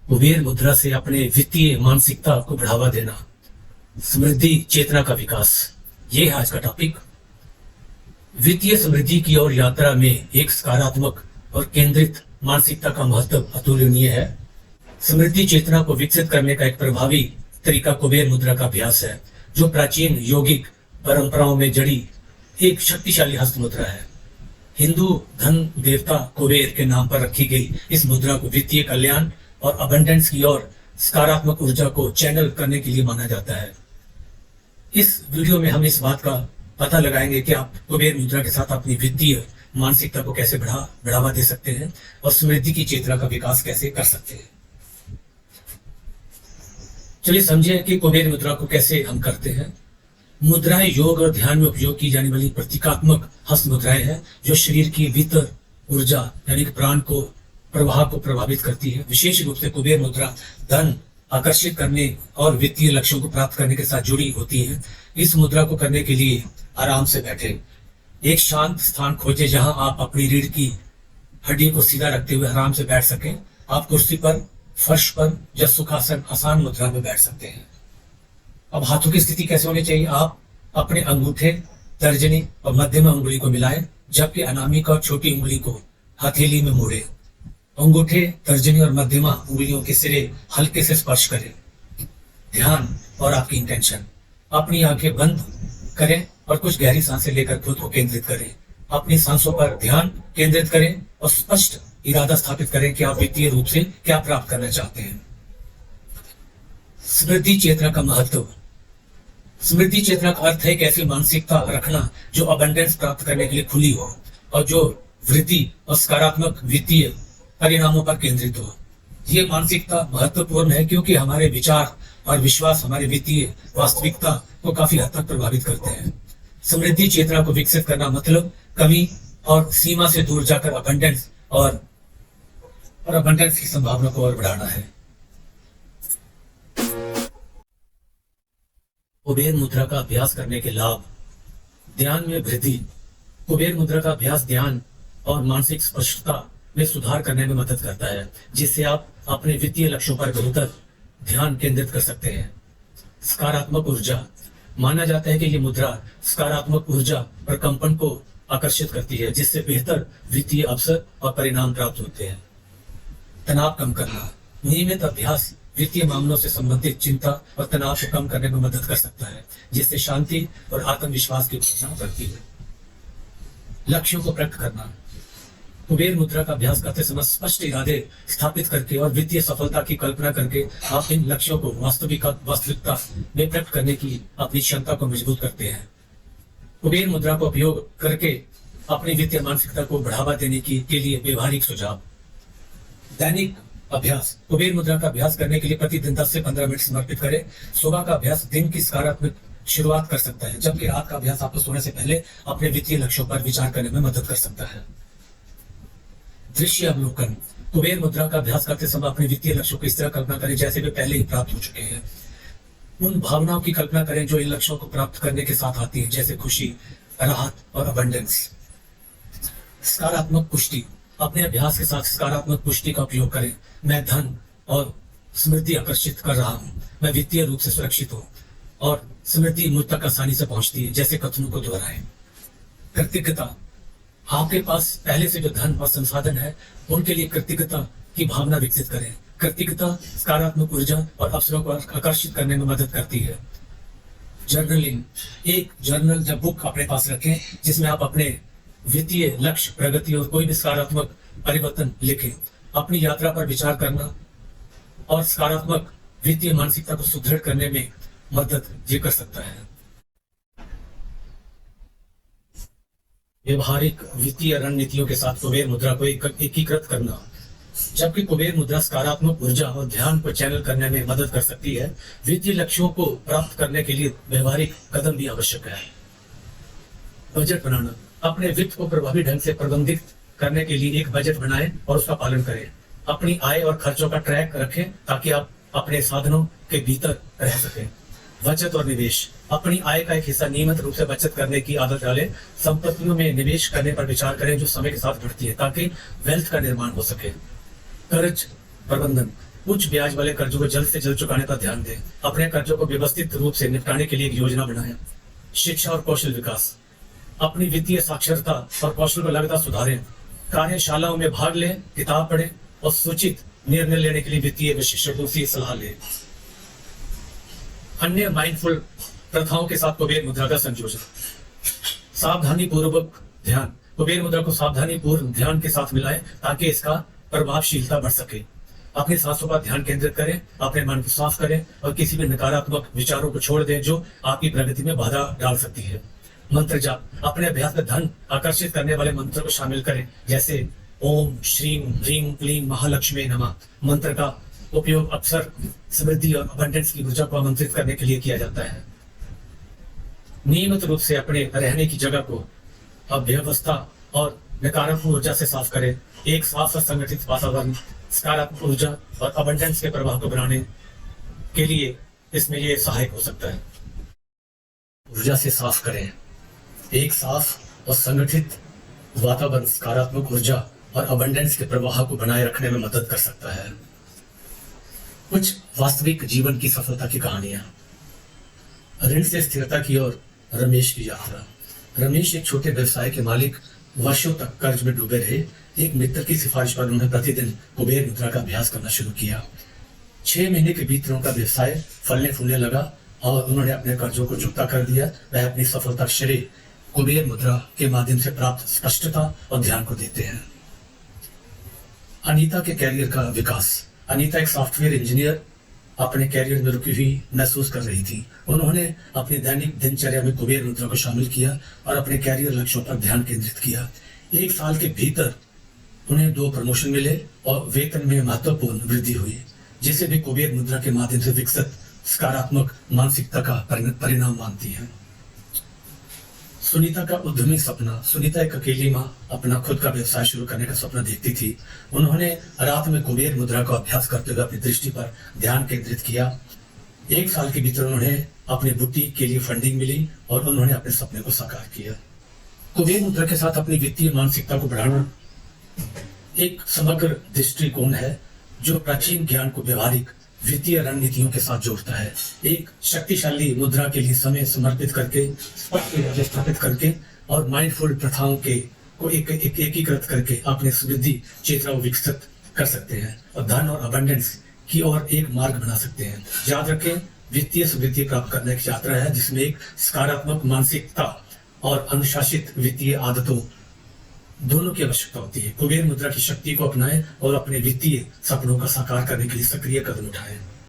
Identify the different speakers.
Speaker 1: कुबेर मुद्रा से अपने वित्तीय मानसिकता को बढ़ावा देना, समृद्धि चेतना का विकास, ये है आज का टॉपिक। वित्तीय समृद्धि की ओर यात्रा में एक सकारात्मक और केंद्रित मानसिकता का महत्व अतुलनीय है। समृद्धि चेतना को विकसित करने का एक प्रभावी तरीका कुबेर मुद्रा का अभ्यास है, जो प्राचीन यौगिक परंपराओं में जड़ी एक शक्तिशाली हस्त मुद्रा है। हिंदू धन देवता कुबेर के नाम पर रखी गई इस मुद्रा को वित्तीय कल्याण और अबंडेंस की ओर सकारात्मक ऊर्जा को चैनल करने के लिए माना जाता है। इस वीडियो में हम इस बात का पता लगाएंगे कि आप कुबेर मुद्रा के साथ अपनी वित्तीय मानसिकता को कैसे बढ़ावा दे सकते हैं और समृद्धि की चेतना का विकास कैसे कर सकते हैं। चलिए समझें कि कुबेर मुद्रा को कैसे हम करते हैं। मुद्राएं योग और ध्यान में उपयोग की जाने वाली प्रतीकात्मक हस्त मुद्राएं हैं, जो शरीर की भीतर ऊर्जा यानी कि प्राण को प्रवाह को प्रभावित करती है। विशेष रूप से कुबेर मुद्रा धन आकर्षित करने और वित्तीय लक्ष्यों को प्राप्त करने के साथ जुड़ी होती है। इस मुद्रा को करने के लिए आराम से बैठे, एक शांत स्थान खोजें जहां आप अपनी रीढ़ की हड्डी को सीधा रखते हुए आराम से बैठ सकें। आप कुर्सी पर, फर्श पर या सुखासन आसान मुद्रा में बैठ सकते हैं। अब हाथों की स्थिति कैसे होनी चाहिए? आप अपने अंगूठे, तर्जनी और मध्यमा उंगली को मिलाएं, जबकि अनामिका और छोटी उंगली को हथेली में मोड़े। अंगूठे, तर्जनी और मध्यमा उंगलियों के सिरे हल्के से स्पर्श करें। ध्यान और आपकी इंटेंशन। अपनी आंखें बंद करें और कुछ गहरी सांसें लेकर खुद को केंद्रित करें। अपनी सांसों पर ध्यान केंद्रित करें और स्पष्ट इरादा स्थापित करें कि आप वित्तीय रूप से क्या प्राप्त करना चाहते हैं। समृद्धि चेतना का महत्व। समृद्धि चेतना का अर्थ है एक ऐसी मानसिकता रखना जो अबंडेंस प्राप्त करने के लिए खुली हो और जो वृद्धि और सकारात्मक वित्तीय परिणामों पर केंद्रित हो। यह मानसिकता महत्वपूर्ण है क्योंकि हमारे विचार और विश्वास हमारे वित्तीय वास्तविकता को काफी हद तक प्रभावित करते हैं। समृद्धि चेतना को विकसित करना मतलब कमी और सीमा से दूर जाकर अबंडेंस और अबंडेंस की संभावना को और बढ़ाना है। कुबेर मुद्रा का अभ्यास करने के लाभ। ध्यान में वृद्धि। कुबेर मुद्रा का अभ्यास ध्यान और मानसिक स्पष्टता में सुधार करने में मदद करता है, जिससे आप अपने वित्तीय लक्ष्यों पर बेहतर ध्यान केंद्रित कर सकते हैं। सकारात्मक ऊर्जा। माना जाता है कि यह मुद्रा सकारात्मक ऊर्जा और कंपन को आकर्षित करती है, जिससे बेहतर वित्तीय अवसर और परिणाम प्राप्त होते हैं। तनाव कम करना। नियमित अभ्यास वित्तीय मामलों से संबंधित चिंता और तनाव को कम करने में मदद कर सकता है, जिससे शांति और आत्मविश्वास की भावना बढ़ती है। लक्ष्यों को प्रकट करना। कुबेर मुद्रा का अभ्यास करते समय स्पष्ट इरादे स्थापित करके और वित्तीय सफलता की कल्पना करके आप इन लक्ष्यों को वास्तविकता में प्रकट करने की अपनी क्षमता को मजबूत करते हैं। कुबेर मुद्रा को उपयोग करके अपनी वित्तीय मानसिकता को बढ़ावा देने के लिए व्यवहारिक सुझाव। दैनिक अभ्यास। कुबेर मुद्रा का अभ्यास करने के लिए प्रतिदिन 10 से 15 मिनट समर्पित करें। सुबह का अभ्यास दिन की सकारात्मक शुरुआत कर सकता है, जबकि रात का अभ्यास आपको सोने से पहले अपने वित्तीय लक्ष्यों पर विचार करने में मदद कर सकता है। दृश्य अवलोकन। कुबेर मुद्रा का अभ्यास करते समय अपने वित्तीय लक्ष्यों की इस तरह कल्पना करें जैसे वे पहले ही प्राप्त हो चुके हैं। उन भावनाओं की कल्पना करें जो इन लक्ष्यों को प्राप्त करने के साथ आती है, जैसे खुशी, राहत और अबंडेंस। सकारात्मक पुष्टि। अपने अभ्यास के साथ सकारात्मक पुष्टि का उपयोग करें। मैं धन और समृद्धि आकर्षित कर रहा हूं। मैं वित्तीय रूप से सुरक्षित हूं और समृद्धि मुझ तक आसानी से पहुंचती है, जैसे कथनों को दोहराएं। कृतज्ञता। आपके पास पहले से जो धन और संसाधन है, उनके लिए कृतज्ञता की भावना विकसित करें। कृतज्ञता सकारात्मक ऊर्जा और अवसरों को आकर्षित करने में मदद करती है। जर्नलिंग। एक जर्नल या बुक अपने पास रखें जिसमें आप अपने वित्तीय लक्ष्य, प्रगति और कोई भी सकारात्मक परिवर्तन लिखें। अपनी यात्रा पर विचार करना और सकारात्मक वित्तीय मानसिकता को सुदृढ़ करने में मदद ये कर सकता है। व्यवहारिक वित्तीय रणनीतियों के साथ कुबेर मुद्रा को एकीकृत करना। जबकि कुबेर मुद्रा सकारात्मक ऊर्जा और ध्यान को चैनल करने में मदद कर सकती है, वित्तीय लक्ष्यों को प्राप्त करने के लिए व्यवहारिक कदम भी आवश्यक है। बजट बनाना। अपने वित्त को प्रभावी ढंग से प्रबंधित करने के लिए एक बजट बनाएं और उसका पालन करें। अपनी आय और खर्चों का ट्रैक रखें ताकि आप अपने साधनों के भीतर रह सकें। बचत और निवेश। अपनी आय का एक हिस्सा नियमित रूप से बचत करने की आदत डालें। संपत्तियों में निवेश करने पर विचार करें जो समय के साथ बढ़ती है, ताकि वेल्थ का निर्माण हो सके। कर्ज प्रबंधन। उच्च ब्याज वाले कर्जों को जल्द से जल्द चुकाने पर ध्यान दें। अपने कर्जों को व्यवस्थित रूप से निपटाने के लिए एक योजना बनाएं। शिक्षा और कौशल विकास, अपनी वित्तीय साक्षरता और कौशल को लगातार सुधारें। कार्यशालाओं में भाग लें, किताब पढ़ें और सूचित निर्णय लेने के लिए वित्तीय विशेषज्ञों से सलाह लें। अन्य माइंडफुल प्रथाओं के साथ कुबेर मुद्रा का संयोजन, सावधानी पूर्वक ध्यान। कुबेर मुद्रा को सावधानी पूर्व ध्यान के साथ मिलाएं ताकि इसका प्रभावशीलता बढ़ सके। अपनी सांसों पर ध्यान केंद्रित करें, अपने मन को साफ करें और किसी भी नकारात्मक विचारों को छोड़ दें जो आपकी प्रगति में बाधा डाल सकती है। मंत्र जाप, अपने अभ्यास में धन आकर्षित करने वाले मंत्र को शामिल करें, जैसे ओम श्रीम ह्रीम क्लीम महालक्ष्मी नमः। मंत्र का उपयोग अक्सर समृद्धि और अबंडेंस की ऊर्जा को आमंत्रित करने के लिए किया जाता है। नियमित रूप से अपने रहने की जगह को अव्यवस्था और नकारात्मक ऊर्जा से साफ करें। एक साफ और संगठित वातावरण सकारात्मक ऊर्जा और अबंडेंस के प्रवाह को बनाने के लिए इसमें यह सहायक हो सकता है। ऊर्जा से साफ करें। एक साफ और संगठित वातावरण सकारात्मक ऊर्जा और अबंडेंस के प्रवाह को बनाए रखने में मदद कर सकता है। कुछ वास्तविक जीवन की सफलता की कहानियां। ऋण से स्थिरता की ओर रमेश की यात्रा। रमेश एक छोटे व्यवसाय के मालिक वर्षों तक कर्ज में डूबे रहे। एक मित्र की सिफारिश पर उन्होंने प्रतिदिन कुबेर मुद्रा का अभ्यास करना शुरू किया। 6 महीने के भीतर उनका व्यवसाय फलने फूलने लगा और उन्होंने अपने कर्जों को चुकता कर दिया। वह अपनी सफलता श्रेय कुबेर मुद्रा के माध्यम से प्राप्त स्पष्टता और ध्यान को देते हैं। अनीता के कैरियर का विकास। अनीता एक सॉफ्टवेयर इंजीनियर अपने कैरियर में रुकी हुई महसूस कर रही थी। उन्होंने अपनी दैनिक दिनचर्या में कुबेर मुद्रा को शामिल किया और अपने कैरियर लक्ष्यों पर ध्यान केंद्रित किया। 1 साल के भीतर उन्हें 2 प्रमोशन मिले और वेतन में महत्वपूर्ण वृद्धि हुई, जिसे भी कुबेर मुद्रा के माध्यम से विकसित सकारात्मक मानसिकता का परिणाम मानती है। सुनीता का उद्यमी सपना। सुनीता एक अकेली माँ अपना खुद का व्यवसाय शुरू करने का सपना देखती थी। उन्होंने रात में कुबेर मुद्रा का अभ्यास करते हुए अपनी दृष्टि पर ध्यान केंद्रित किया। 1 साल के भीतर उन्हें अपनी बुटीक के लिए फंडिंग मिली और उन्होंने अपने सपने को साकार किया। कुबेर मुद्रा के साथ अपनी वित्तीय मानसिकता को बढ़ाना एक समग्र दृष्टिकोण है जो प्राचीन ज्ञान को व्यवहारिक वित्तीय रणनीतियों के साथ जोड़ता है। एक शक्तिशाली मुद्रा के लिए समय समर्पित करके, स्पष्ट लक्ष्य स्थापित करके और माइंडफुल प्रथाओं के को एकीकृत करके अपने समृद्धि चेतना को विकसित कर सकते हैं और धन और अबंडेंस की ओर एक मार्ग बना सकते हैं। याद रखें, वित्तीय समृद्धि प्राप्त करने की यात्रा है जिसमें एक सकारात्मक मानसिकता और अनुशासित वित्तीय आदतों दोनों की आवश्यकता होती है। कुबेर मुद्रा की शक्ति को अपनाएं और अपने वित्तीय सपनों का साकार करने के लिए सक्रिय कदम उठाएं।